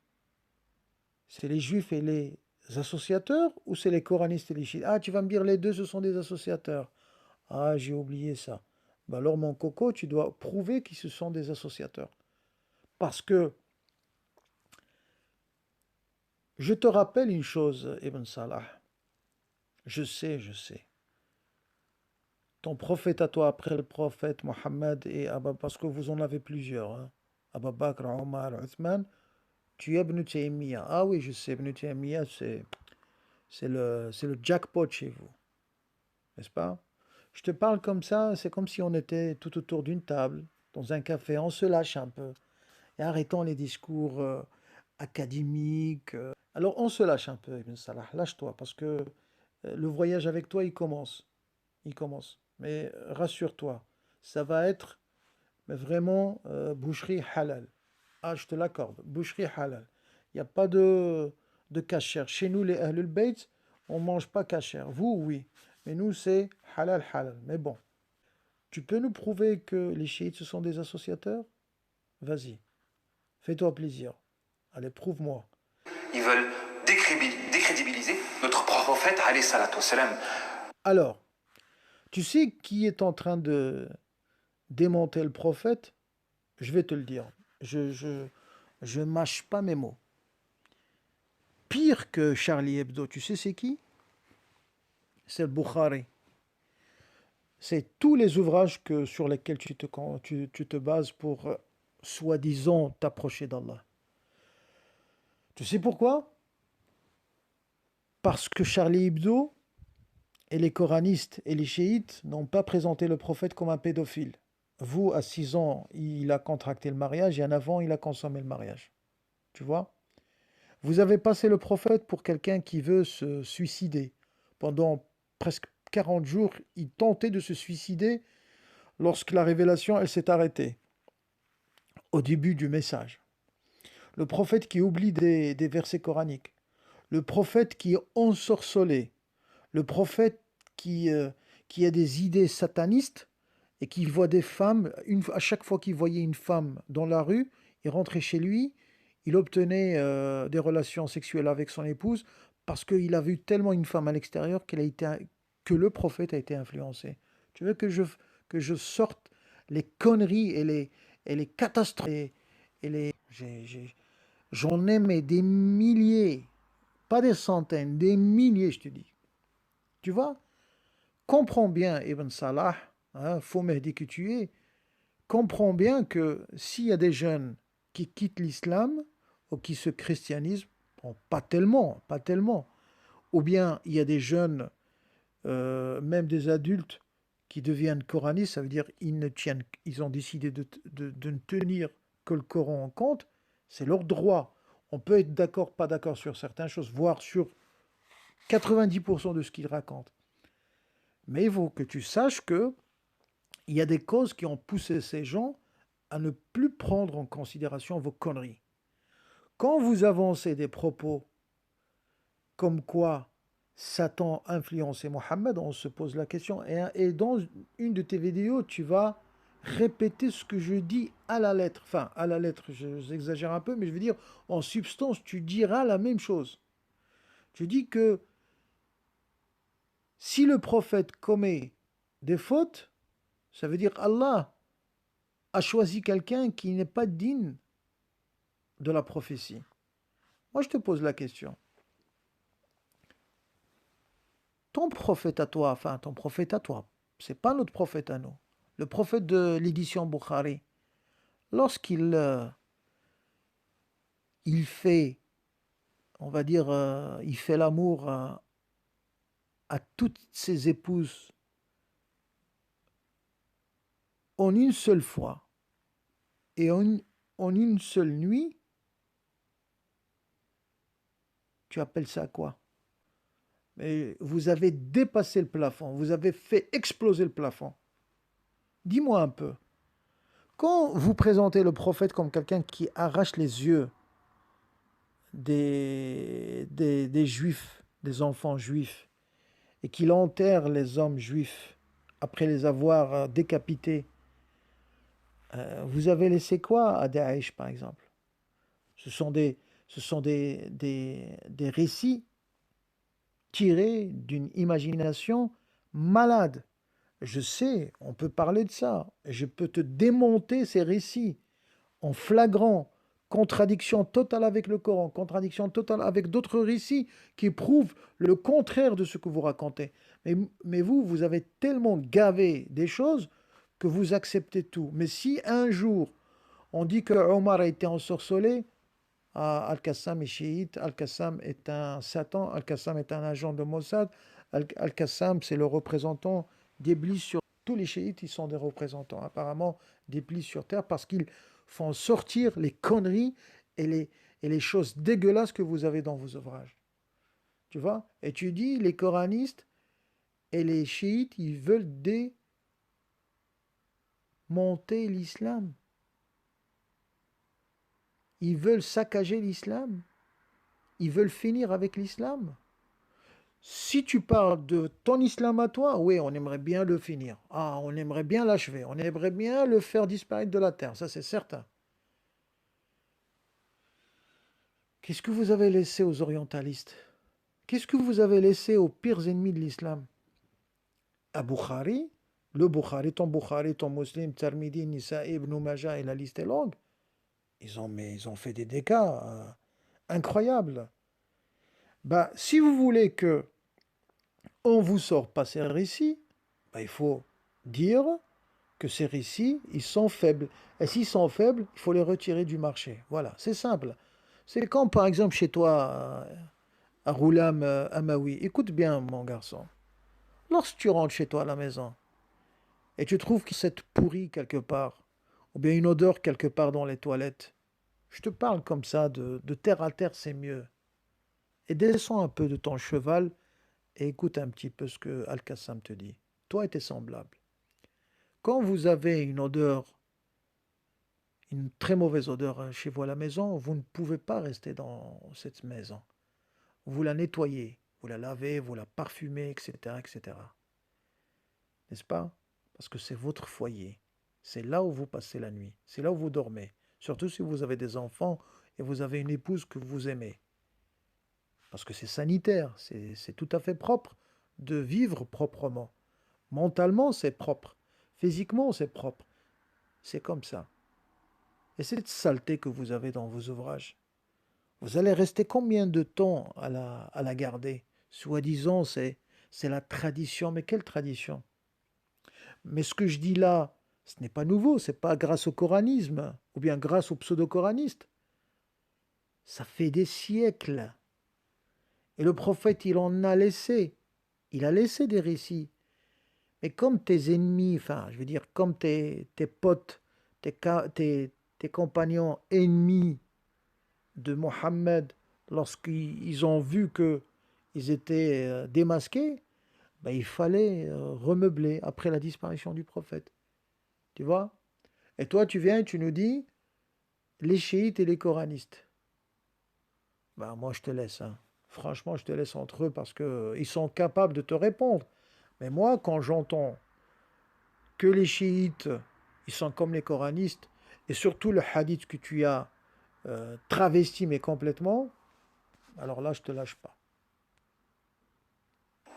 C'est les juifs et les associateurs ou c'est les coranistes et les chiites? Ah, tu vas me dire les deux, ce sont des associateurs. Ah, j'ai oublié ça. Ben alors, mon coco, tu dois prouver qu'ils se sont des associateurs. Parce que, je te rappelle une chose, Ibn Salah. Je sais. Ton prophète à toi après le prophète Mohammed et Abba, parce que vous en avez plusieurs, hein. Abu Bakr, Omar, Uthman, tu es Ibn Taymiyyah. Ah oui, je sais, Ibn Taymiyyah, c'est le jackpot chez vous, n'est-ce pas? Je te parle comme ça, c'est comme si on était tout autour d'une table, dans un café, on se lâche un peu, et arrêtons les discours académiques. Alors on se lâche un peu, Ibn Salah, lâche-toi, parce que le voyage avec toi, il commence. Il commence. Mais rassure-toi, ça va être vraiment boucherie halal. Ah, je te l'accorde, boucherie halal. Il n'y a pas de kasher. Chez nous, les Ahlul Bayt, on ne mange pas kasher. Vous, oui. Mais nous, c'est halal halal. Mais bon, tu peux nous prouver que les chiites, ce sont des associateurs? Vas-y, fais-toi plaisir. Allez, prouve-moi. Ils veulent décrédibiliser notre prophète, alayhi salatu wassalam. Alors, tu sais qui est en train de démonter le prophète? Je vais te le dire. Je mâche pas mes mots. Pire que Charlie Hebdo, tu sais c'est qui? C'est le Bukhari. C'est tous les ouvrages sur lesquels tu te bases pour, soi-disant, t'approcher d'Allah. Tu sais pourquoi? Parce que Charlie Hebdo et les coranistes et les chiites n'ont pas présenté le prophète comme un pédophile. Vous, à 6 ans, il a contracté le mariage et en avant, il a consommé le mariage. Tu vois? Vous avez passé le prophète pour quelqu'un qui veut se suicider. Pendant presque 40 jours, il tentait de se suicider lorsque la révélation, elle s'est arrêtée, au début du message. Le prophète qui oublie des versets coraniques. Le prophète qui est ensorcelé. Le prophète qui a des idées satanistes et qui voit des femmes, à chaque fois qu'il voyait une femme dans la rue, il rentrait chez lui, il obtenait des relations sexuelles avec son épouse parce qu'il a vu tellement une femme à l'extérieur que le prophète a été influencé. Tu veux que je sorte les conneries et les catastrophes et les... J'en ai mais des milliers, pas des centaines, des milliers, je te dis. Tu vois? Comprends bien, Ibn Salah, hein, faux Mehdi que tu es, comprends bien que s'il y a des jeunes qui quittent l'islam ou qui se christianisent, bon, pas tellement, ou bien il y a des jeunes, même des adultes, qui deviennent coranistes, ça veut dire ils ont décidé de ne tenir que le Coran en compte, c'est leur droit. On peut être d'accord, pas d'accord sur certaines choses, voire sur 90% de ce qu'ils racontent. Mais il faut que tu saches que il y a des causes qui ont poussé ces gens à ne plus prendre en considération vos conneries. Quand vous avancez des propos comme quoi Satan influençait Mohammed, on se pose la question. Et dans une de tes vidéos, tu vas répéter ce que je dis à la lettre. Enfin, à la lettre, j'exagère un peu, mais je veux dire, en substance, tu diras la même chose. Tu dis que si le prophète commet des fautes, ça veut dire Allah a choisi quelqu'un qui n'est pas digne de la prophétie. Moi, je te pose la question. Ton prophète à toi, enfin ton prophète à toi, c'est pas notre prophète à nous. Le prophète de l'édition Bukhari, lorsqu'il il fait, on va dire, il fait l'amour à toutes ses épouses en une seule fois et en une seule nuit, tu appelles ça quoi? Mais vous avez dépassé le plafond, vous avez fait exploser le plafond. Dis-moi un peu. Quand vous présentez le prophète comme quelqu'un qui arrache les yeux des juifs, des enfants juifs, et qu'il enterre les hommes juifs après les avoir décapités, vous avez laissé quoi à Daesh, par exemple? Ce sont des récits tirés d'une imagination malade. Je sais, on peut parler de ça. Je peux te démonter ces récits en flagrant contradiction totale avec le Coran, contradiction totale avec d'autres récits qui prouvent le contraire de ce que vous racontez. Mais vous, vous avez tellement gavé des choses que vous acceptez tout. Mais si un jour on dit que Omar a été ensorcelé, ah, Al-Qassam est chiite, Al-Qassam est un Satan, Al-Qassam est un agent de Mossad, Al-Qassam c'est le représentant d'Iblis sur... Tous les chiites, ils sont des représentants apparemment d'Iblis sur terre parce qu'ils font sortir les conneries et les choses dégueulasses que vous avez dans vos ouvrages. Tu vois? Et tu dis, les coranistes et les chiites, ils veulent démonter l'islam. Ils veulent saccager l'islam. Ils veulent finir avec l'islam. Si tu parles de ton islam à toi, oui, on aimerait bien le finir. Ah, on aimerait bien l'achever. On aimerait bien le faire disparaître de la terre. Ça, c'est certain. Qu'est-ce que vous avez laissé aux orientalistes? Qu'est-ce que vous avez laissé aux pires ennemis de l'islam? À Bukhari, ton Bukhari, ton Muslim, Tirmidhi, Nisa'i, Ibn Majah et la liste est longue. Ils ont fait des dégâts incroyables. Bah, si vous voulez que on vous sort pas ces récits, bah, il faut dire que ces récits, ils sont faibles. Et s'ils sont faibles, il faut les retirer du marché. Voilà, c'est simple. C'est quand, par exemple, chez toi, à Roulam Amaoui, écoute bien, mon garçon, lorsque tu rentres chez toi à la maison et tu trouves que c'est pourri quelque part, ou bien une odeur quelque part dans les toilettes, je te parle comme ça, de terre à terre, c'est mieux. Et descends un peu de ton cheval et écoute un petit peu ce que Al-Qassam te dit. Toi et tes semblables. Quand vous avez une odeur, une très mauvaise odeur chez vous à la maison, vous ne pouvez pas rester dans cette maison. Vous la nettoyez, vous la lavez, vous la parfumez, etc., etc. N'est-ce pas? Parce que c'est votre foyer. C'est là où vous passez la nuit. C'est là où vous dormez. Surtout si vous avez des enfants et vous avez une épouse que vous aimez. Parce que c'est sanitaire, c'est tout à fait propre de vivre proprement. Mentalement, c'est propre. Physiquement, c'est propre. C'est comme ça. Et cette saleté que vous avez dans vos ouvrages, vous allez rester combien de temps à la garder? Soi-disant, c'est la tradition. Mais quelle tradition? Mais ce que je dis là, ce n'est pas nouveau, c'est pas grâce au coranisme ou bien grâce aux pseudo-coranistes. Ça fait des siècles. Et le prophète, il en a laissé. Il a laissé des récits. Mais comme tes ennemis, enfin, je veux dire, comme tes potes, tes compagnons ennemis de Mohammed, lorsqu'ils ont vu qu'ils étaient démasqués, ben, il fallait remeubler après la disparition du prophète. Tu vois? Et toi, tu viens et tu nous dis les chiites et les coranistes. Ben, moi, je te laisse. Hein. Franchement, je te laisse entre eux parce qu'ils sont capables de te répondre. Mais moi, quand j'entends que les chiites, ils sont comme les coranistes, et surtout le hadith que tu as travesti mais complètement, alors là, je te lâche pas.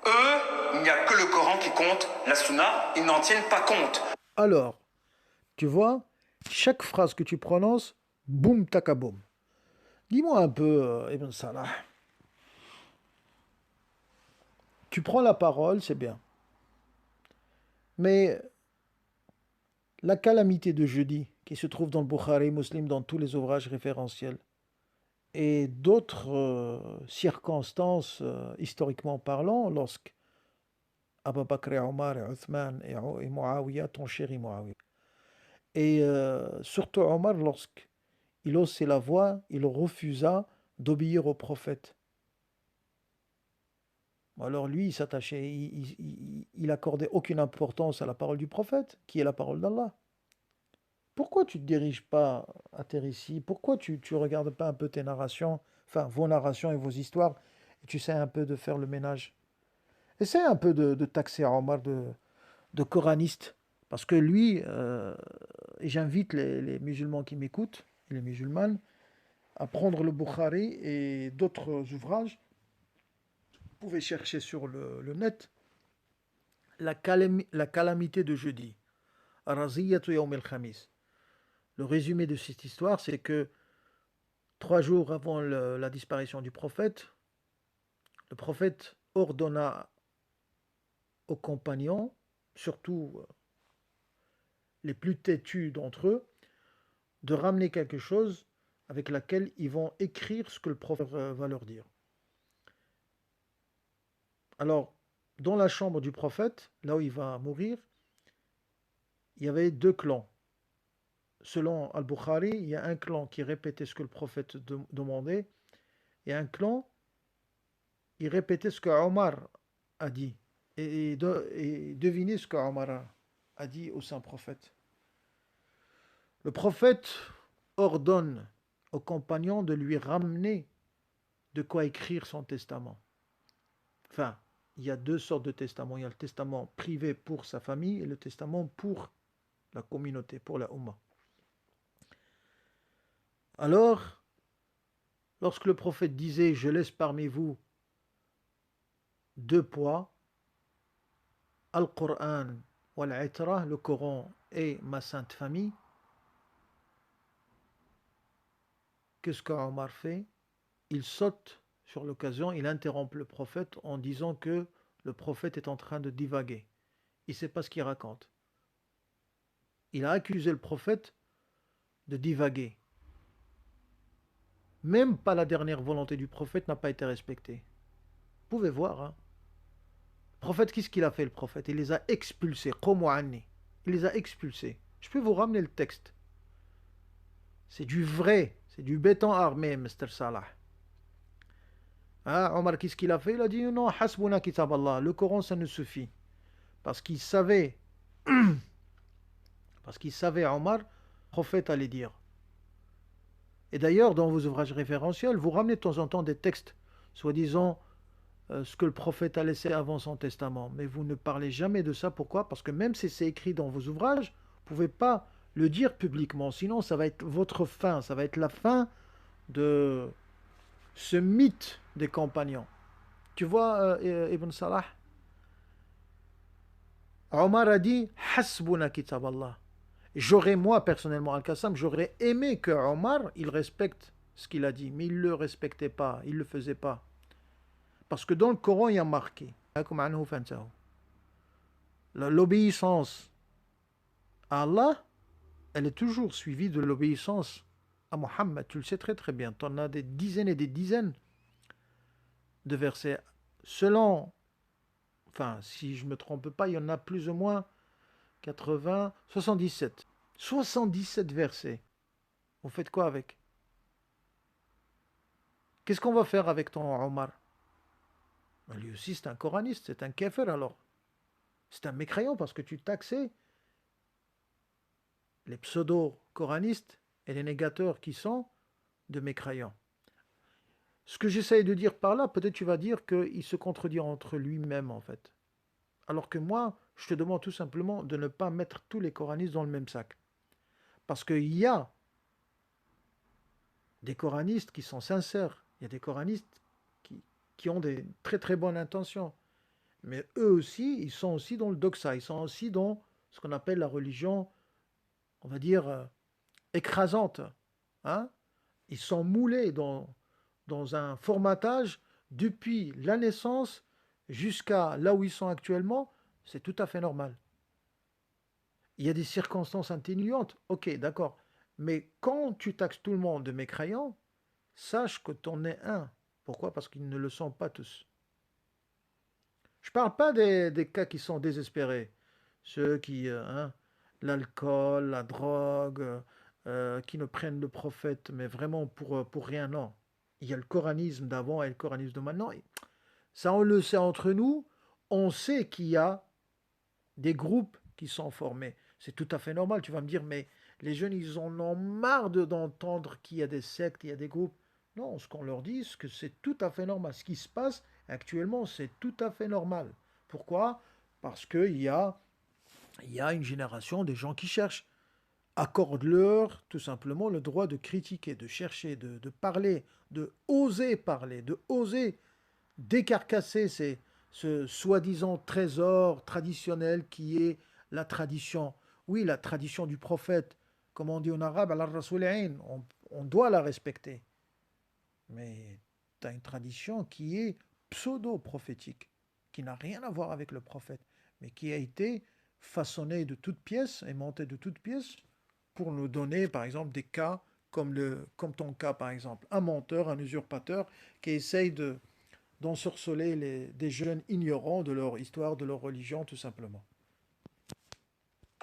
Eux, il n'y a que le Coran qui compte, la Sunna, ils n'en tiennent pas compte. Alors, tu vois, chaque phrase que tu prononces, boum takaboum. Dis-moi un peu, Ibn Salah, tu prends la parole, c'est bien, mais la calamité de jeudi, qui se trouve dans le Bukhari, Muslim, dans tous les ouvrages référentiels, et d'autres circonstances, historiquement parlant, lorsque Abu Bakr et Omar et Uthman et Muawiyah, ton chéri Muawiyah. Et surtout Omar, lorsqu'il haussait la voix, il refusa d'obéir au prophète. Alors lui, il s'attachait, il accordait aucune importance à la parole du prophète, qui est la parole d'Allah. Pourquoi tu ne te diriges pas à tes récits? Pourquoi tu ne regardes pas un peu tes narrations, enfin vos narrations et vos histoires, et tu essaies un peu de faire le ménage? Essaie un peu de taxer Omar de coraniste, parce que lui, et j'invite les musulmans qui m'écoutent, et les musulmanes, à prendre le Bukhari et d'autres ouvrages. Vous pouvez chercher sur le net la calamité de jeudi. Raziyatu Yawm al-Khamis. Le résumé de cette histoire, c'est que 3 jours avant la disparition du prophète, le prophète ordonna aux compagnons, surtout les plus têtus d'entre eux, de ramener quelque chose avec laquelle ils vont écrire ce que le prophète va leur dire. Alors, dans la chambre du prophète, là où il va mourir, il y avait 2 clans. Selon Al-Bukhari, il y a un clan qui répétait ce que le prophète demandait, et un clan, il répétait ce que Omar a dit. Et devinez ce que Omar a dit au saint prophète. Le prophète ordonne aux compagnons de lui ramener de quoi écrire son testament. Enfin, il y a 2 sortes de testaments. Il y a le testament privé pour sa famille et le testament pour la communauté, pour la Ummah. Alors, lorsque le prophète disait « Je laisse parmi vous 2 poids, Al-Qur'an wal-Itra, le Coran et ma sainte famille », qu'est-ce qu'Omar fait? Il saute sur l'occasion, il interrompt le prophète en disant que le prophète est en train de divaguer. Il ne sait pas ce qu'il raconte. il a accusé le prophète de divaguer. Même pas la dernière volonté du prophète n'a pas été respectée. Vous pouvez voir, hein. Le prophète, qu'est-ce qu'il a fait, le prophète? Il les a expulsés. Il les a expulsés. Je peux vous ramener le texte. C'est du vrai, c'est du béton armé, Mr. Salah. Hein, Omar, qu'est-ce qu'il a fait? Il a dit non, hasbuna kitab Allah. Le Coran, ça ne suffit. Parce qu'il savait, Omar, le prophète allait dire. Et d'ailleurs, dans vos ouvrages référentiels, vous ramenez de temps en temps des textes, soi-disant ce que le prophète a laissé avant son testament. Mais vous ne parlez jamais de ça. Pourquoi? Parce que même si c'est écrit dans vos ouvrages, vous ne pouvez pas le dire publiquement. Sinon, ça va être votre fin. Ça va être la fin de ce mythe des compagnons. Tu vois, Ibn Salah, Omar a dit hasbuna kitab Allah. J'aurais, moi, personnellement, Al-Qassam, j'aurais aimé que Omar, il respecte ce qu'il a dit, mais il ne le respectait pas, il ne le faisait pas. Parce que dans le Coran, il y a marqué l'obéissance à Allah, elle est toujours suivie de l'obéissance à Mohammed. Tu le sais très très bien. Tu en as des dizaines et des dizaines de versets. Selon, enfin, si je ne me trompe pas, il y en a plus ou moins 80, 77. 77 versets. Vous faites quoi avec? Qu'est-ce qu'on va faire avec ton Omar? Lui aussi, c'est un coraniste, c'est un kéfer alors. C'est un mécréant parce que tu taxais les pseudo-coranistes et les négateurs qui sont de mécréants. Ce que j'essaye de dire par là, peut-être tu vas dire qu'il se contredit entre lui-même en fait. Alors que moi, je te demande tout simplement de ne pas mettre tous les coranistes dans le même sac. Parce qu'il y a des coranistes qui sont sincères, il y a des coranistes qui ont des très très bonnes intentions. Mais eux aussi, ils sont aussi dans le doxa, ils sont aussi dans ce qu'on appelle la religion, on va dire, écrasante. Hein? Ils sont moulés dans un formatage depuis la naissance jusqu'à là où ils sont actuellement, c'est tout à fait normal. Il y a des circonstances atténuantes, ok, d'accord. Mais quand tu taxes tout le monde de mécréants, sache que tu en es un. Pourquoi? Parce qu'ils ne le sont pas tous. Je ne parle pas des cas qui sont désespérés. Ceux qui, l'alcool, la drogue, qui ne prennent le prophète, mais vraiment pour rien, non. Il y a le coranisme d'avant et le coranisme de maintenant. Ça, on le sait entre nous. On sait qu'il y a des groupes qui sont formés. C'est tout à fait normal. Tu vas me dire, mais les jeunes, ils en ont marre d'entendre qu'il y a des sectes, il y a des groupes. Non, ce qu'on leur dit, c'est que c'est tout à fait normal. Ce qui se passe actuellement, c'est tout à fait normal. Pourquoi? Parce qu'il y a une génération de gens qui cherchent. Accorde-leur tout simplement le droit de critiquer, de chercher, de parler, de oser, de oser décarcasser ce soi-disant trésor traditionnel qui est la tradition. Oui, la tradition du prophète, comme on dit en arabe, on doit la respecter. Mais tu as une tradition qui est pseudo-prophétique, qui n'a rien à voir avec le prophète, mais qui a été façonnée de toutes pièces et montée de toutes pièces pour nous donner, par exemple, des cas comme ton cas, par exemple. Un menteur, un usurpateur qui essaye d'ensorceler des jeunes ignorants de leur histoire, de leur religion, tout simplement.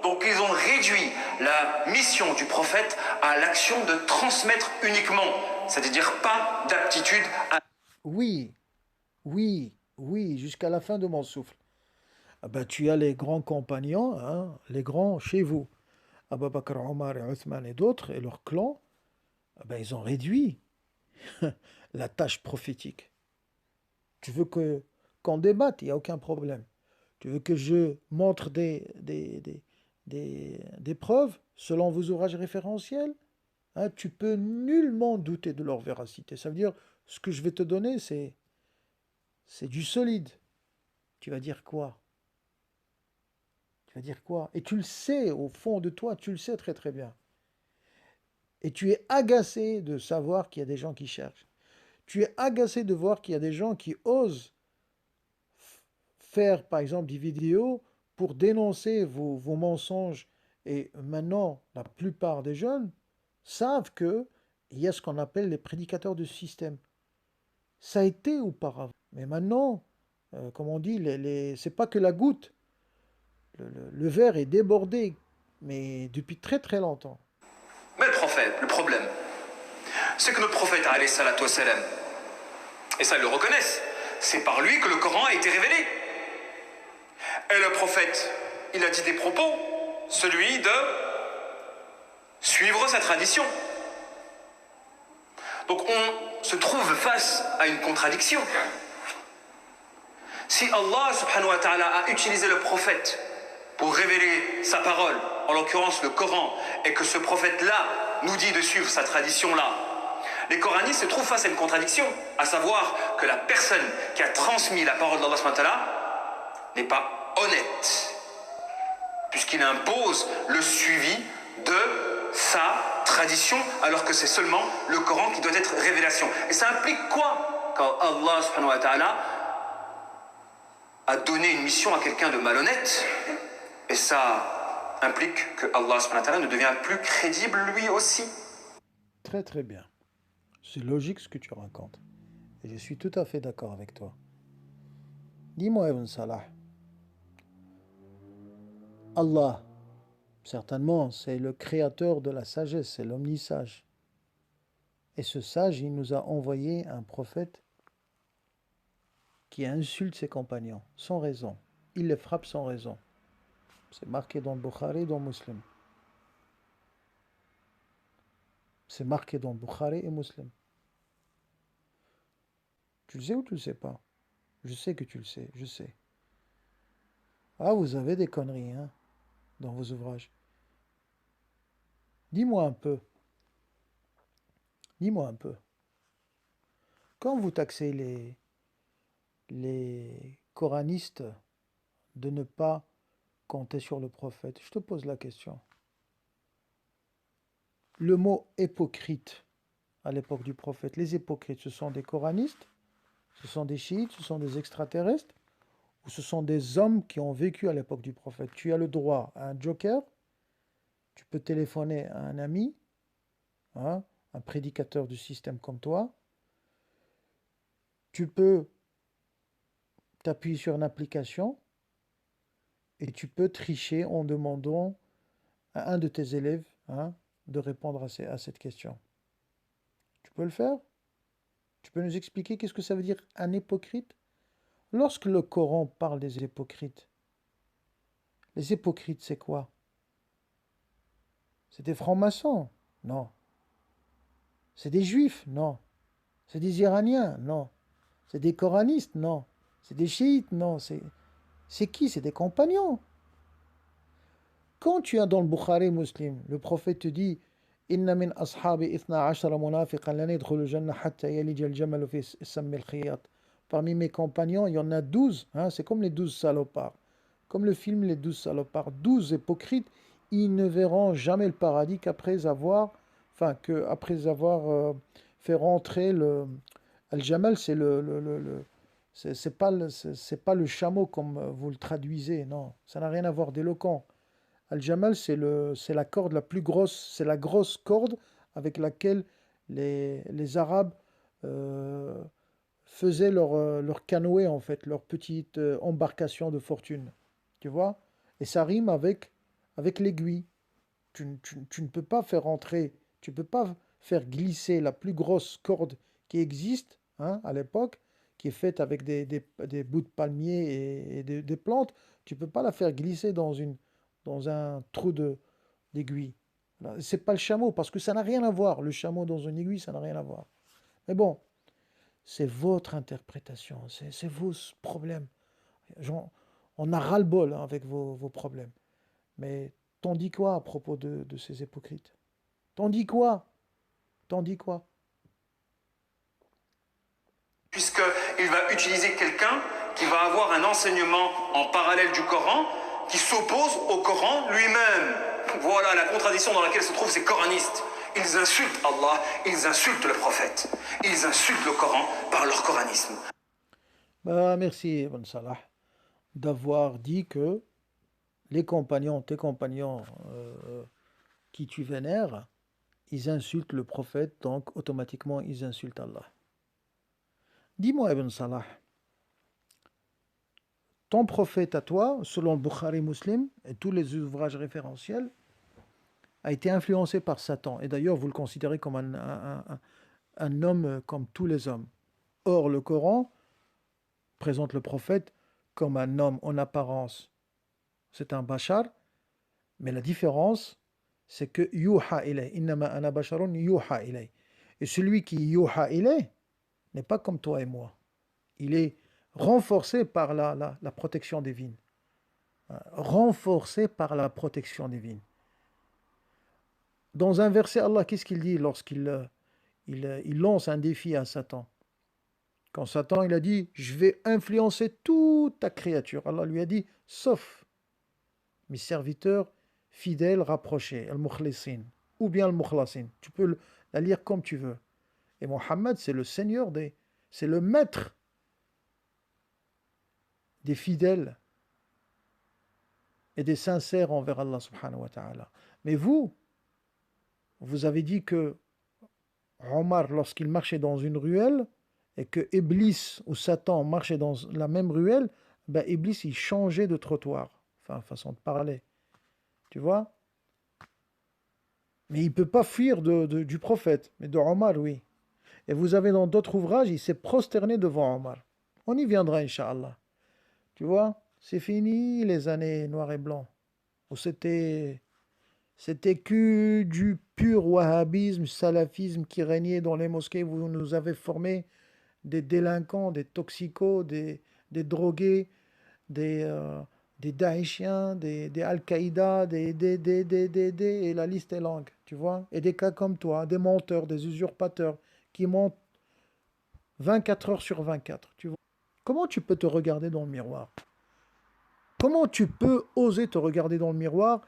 Donc ils ont réduit la mission du prophète à l'action de transmettre uniquement, c'est-à-dire pas d'aptitude à... Oui, jusqu'à la fin de mon souffle. Ah ben, tu as les grands compagnons, hein, les grands chez vous. Abu Bakr, Omar et Othman et d'autres, et leur clan, ah ben, ils ont réduit la tâche prophétique. Tu veux qu'on débatte, il n'y a aucun problème. Tu veux que je montre des preuves selon vos ouvrages référentiels? Hein, tu peux nullement douter de leur véracité. Ça veut dire, ce que je vais te donner, c'est du solide. Tu vas dire quoi? Tu vas dire quoi? Et tu le sais, au fond de toi, tu le sais très très bien. Et tu es agacé de savoir qu'il y a des gens qui cherchent. Tu es agacé de voir qu'il y a des gens qui osent faire, par exemple, des vidéos pour dénoncer vos mensonges Et maintenant, la plupart des jeunes savent qu'il y a ce qu'on appelle les prédicateurs de système. Ça a été auparavant. Mais maintenant, comme on dit, c'est pas que la goutte. Le verre est débordé, mais depuis très très longtemps. Mais le prophète, le problème, c'est que notre prophète, alayhi salatu wassalam, et ça ils le reconnaissent, c'est par lui que le Coran a été révélé. Et le prophète, il a dit des propos, celui de suivre sa tradition. Donc on se trouve face à une contradiction. Si Allah subhanahu wa ta'ala a utilisé le prophète pour révéler sa parole, en l'occurrence le Coran, et que ce prophète-là nous dit de suivre sa tradition-là, les coranistes se trouvent face à une contradiction, à savoir que la personne qui a transmis la parole d'Allah subhanahu wa ta'ala n'est pas honnête, puisqu'il impose le suivi de sa tradition, alors que c'est seulement le Coran qui doit être révélation. Et ça implique quoi quand Allah subhanahu wa ta'ala a donné une mission à quelqu'un de malhonnête? Et ça implique que Allah subhanahu wa ta'ala ne devient plus crédible lui aussi. Très très bien. C'est logique ce que tu racontes. Et je suis tout à fait d'accord avec toi. Dis-moi, Ibn Salah, Allah, certainement, c'est le créateur de la sagesse, c'est l'omnisage. Et ce sage, il nous a envoyé un prophète qui insulte ses compagnons, sans raison. Il les frappe sans raison. C'est marqué dans le Bukhari et dans Muslim. C'est marqué dans le Bukhari et Muslim. Tu le sais ou tu le sais pas? Je sais que tu le sais, je sais. Ah, vous avez des conneries, hein, dans vos ouvrages. Dis-moi un peu. Dis-moi un peu. Quand vous taxez les coranistes de ne pas compter sur le prophète, je te pose la question. Le mot hypocrite à l'époque du prophète, les hypocrites, ce sont des coranistes, ce sont des chiites, ce sont des extraterrestres, ou ce sont des hommes qui ont vécu à l'époque du prophète. Tu as le droit à un joker, tu peux téléphoner à un ami, hein, un prédicateur du système comme toi, tu peux t'appuyer sur une application et tu peux tricher en demandant à un de tes élèves, hein, de répondre à cette question. Tu peux le faire? Tu peux nous expliquer qu'est-ce que ça veut dire un hypocrite? Lorsque le Coran parle des hypocrites, les hypocrites, c'est quoi? C'est des francs-maçons? Non. C'est des juifs? Non. C'est des Iraniens? Non. C'est des coranistes? Non. C'est des chiites? Non. C'est qui? C'est des compagnons. Quand tu es dans le Bukhari Muslim, le prophète te dit Inna min ashabi 12 munafiqan lan yadkhulu al-jannah hatta yalija al-jamal fi sammi al-khiyat. Parmi mes compagnons, il y en a 12, hein, c'est comme les 12 salopards. Comme le film Les 12 salopards, 12 hypocrites, ils ne verront jamais le paradis qu'après avoir, fait rentrer le al-jamal, c'est c'est pas le chameau comme vous le traduisez, non, ça n'a rien à voir d'éloquent. Al-Jamal, c'est la corde la plus grosse, c'est la grosse corde avec laquelle les Arabes faisaient leur canoë, en fait, leur petite embarcation de fortune. Tu vois? Et ça rime avec l'aiguille. Tu ne peux pas faire rentrer, tu ne peux pas faire glisser la plus grosse corde qui existe, hein, à l'époque, qui est faite avec des bouts de palmier et des plantes. Tu ne peux pas la faire glisser dans un trou d'aiguille. C'est pas le chameau, parce que ça n'a rien à voir. Le chameau dans une aiguille, ça n'a rien à voir. Mais bon, c'est votre interprétation, c'est vos problèmes. On a ras-le-bol, hein, avec vos problèmes. Mais t'en dis quoi à propos de ces hypocrites? T'en dis quoi? T'en dis quoi? Puisqu'il va utiliser quelqu'un qui va avoir un enseignement en parallèle du Coran, qui s'oppose au Coran lui-même. Voilà la contradiction dans laquelle se trouvent ces coranistes. Ils insultent Allah, ils insultent le prophète, ils insultent le Coran par leur coranisme. Bah, merci, Ibn Salah, d'avoir dit que les compagnons, tes compagnons qui tu vénères, ils insultent le prophète, donc automatiquement ils insultent Allah. Dis-moi, Ibn Salah, ton prophète à toi, selon le Bukhari Muslim et tous les ouvrages référentiels, a été influencé par Satan. Et d'ailleurs, vous le considérez comme un homme comme tous les hommes. Or, le Coran présente le prophète comme un homme en apparence. C'est un bashar, mais la différence, c'est que yuha ilay. Innama ana basharun yuha ilay. Et celui qui yuha ilay n'est pas comme toi et moi. Il est renforcé par la protection divine. Renforcé par la protection divine. Dans un verset, Allah, qu'est-ce qu'il dit lorsqu'il il lance un défi à Satan? Quand Satan, il a dit, je vais influencer toute ta créature. Allah lui a dit, sauf mes serviteurs fidèles rapprochés, al-mukhlisin, ou bien al-mukhlasin. Tu peux la lire comme tu veux. Et Mohammed, c'est le Seigneur c'est le maître des fidèles et des sincères envers Allah subhanahu wa ta'ala. Mais vous avez dit que Omar, lorsqu'il marchait dans une ruelle, et que Iblis ou Satan marchait dans la même ruelle, ben Iblis, il changeait de trottoir. Enfin, façon de parler. Tu vois? Mais il ne peut pas fuir du prophète. Mais de Omar, oui. Et vous avez dans d'autres ouvrages, il s'est prosterné devant Omar. On y viendra, Inch'Allah. Tu vois? C'est fini les années noir et blanc. Où c'était que du pur wahhabisme, salafisme qui régnait dans les mosquées. Vous nous avez formés des délinquants, des toxicos, des drogués, des Daeshiens, des Al-Qaïda, et la liste est longue, tu vois. Et des cas comme toi, des menteurs, des usurpateurs qui mentent 24 heures sur 24, tu vois. Comment tu peux te regarder dans le miroir? Comment tu peux oser te regarder dans le miroir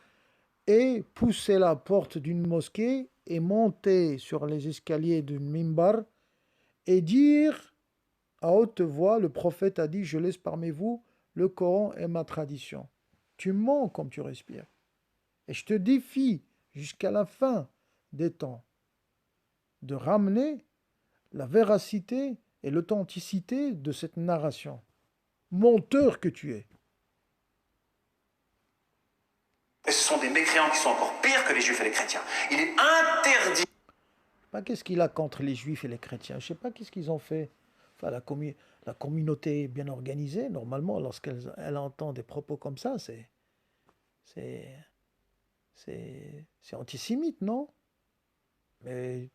et pousser la porte d'une mosquée et monter sur les escaliers d'une mimbar et dire à haute voix, le prophète a dit, je laisse parmi vous le Coran et ma tradition. Tu mens comme tu respires. Et je te défie jusqu'à la fin des temps de ramener la véracité et l'authenticité de cette narration. Menteur que tu es. Et ce sont des mécréants qui sont encore pires que les juifs et les chrétiens. Il est interdit. Je ne sais pas qu'est-ce qu'il a contre les juifs et les chrétiens. Je ne sais pas qu'est-ce qu'ils ont fait. Enfin, la communauté bien organisée, normalement, lorsqu'elle entend des propos comme ça, c'est antisémite, non? Mais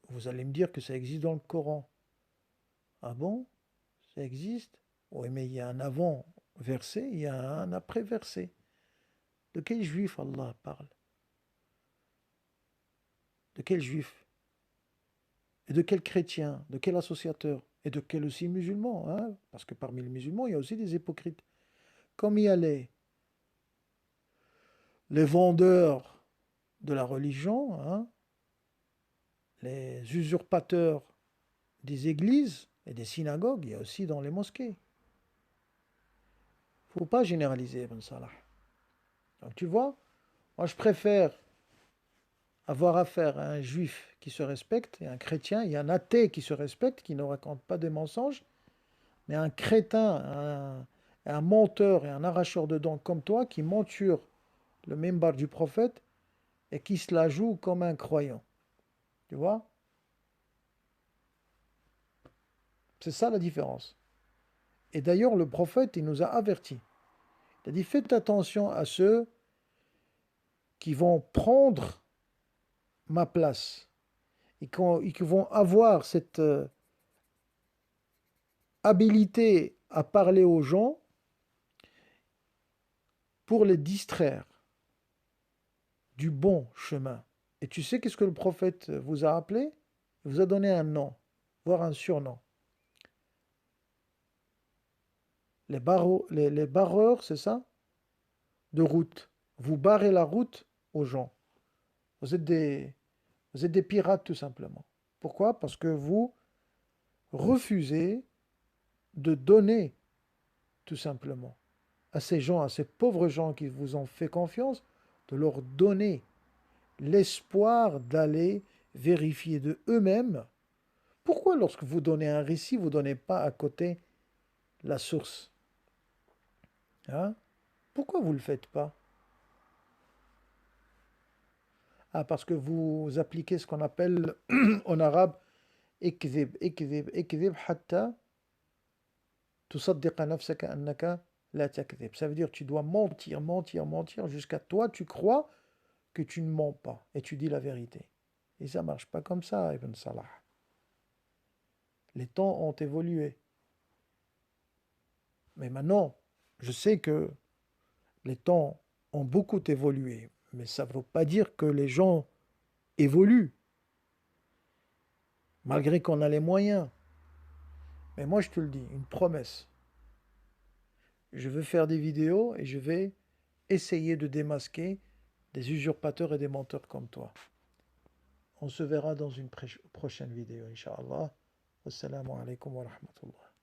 vous allez me dire que ça existe dans le Coran. Ah bon? Ça existe? Oui, mais il y a un avant-verset, il y a un après-verset. De quel juif Allah parle? De quel juif? Et de quel chrétien? De quel associateur? Et de quel aussi musulman, hein? Parce que parmi les musulmans, il y a aussi des hypocrites. Comme il y a les vendeurs de la religion, hein, les usurpateurs des églises et des synagogues, il y a aussi dans les mosquées. Il ne faut pas généraliser, Ibn Salah. Donc tu vois, moi je préfère avoir affaire à un juif qui se respecte et un chrétien et un athée qui se respecte, qui ne raconte pas des mensonges, mais un crétin, un menteur et un arracheur de dents comme toi qui monte sur le mimbar du prophète et qui se la joue comme un croyant. Tu vois? C'est ça la différence. Et d'ailleurs, le prophète, il nous a avertis. Il a dit, faites attention à ceux qui vont prendre ma place et qui vont avoir cette habilité à parler aux gens pour les distraire du bon chemin. Et tu sais qu'est-ce que le prophète vous a appelé? Il vous a donné un nom, voire un surnom. Les barreurs, c'est ça? De route. Vous barrez la route aux gens. Vous êtes des pirates tout simplement. Pourquoi? Parce que vous refusez de donner tout simplement à ces gens, à ces pauvres gens qui vous ont fait confiance, de leur donner l'espoir d'aller vérifier de eux-mêmes. Pourquoi lorsque vous donnez un récit, vous ne donnez pas à côté la source? Hein? Pourquoi vous ne le faites pas? Ah, parce que vous appliquez ce qu'on appelle en arabe ikdhib, ikdhib, ikdhib, hatta tusaddiqa nafsaka annaka la takdhib. Ça veut dire que tu dois mentir, mentir, mentir, jusqu'à toi, tu crois que tu ne mens pas et tu dis la vérité. Et ça ne marche pas comme ça, Ibn Salah. Les temps ont évolué. Mais maintenant, je sais que les temps ont beaucoup évolué, mais ça ne veut pas dire que les gens évoluent, malgré qu'on a les moyens. Mais moi, je te le dis, une promesse. Je veux faire des vidéos et je vais essayer de démasquer des usurpateurs et des menteurs comme toi. On se verra dans une prochaine vidéo, Inch'Allah. Wassalamu alaikum wa rahmatullah.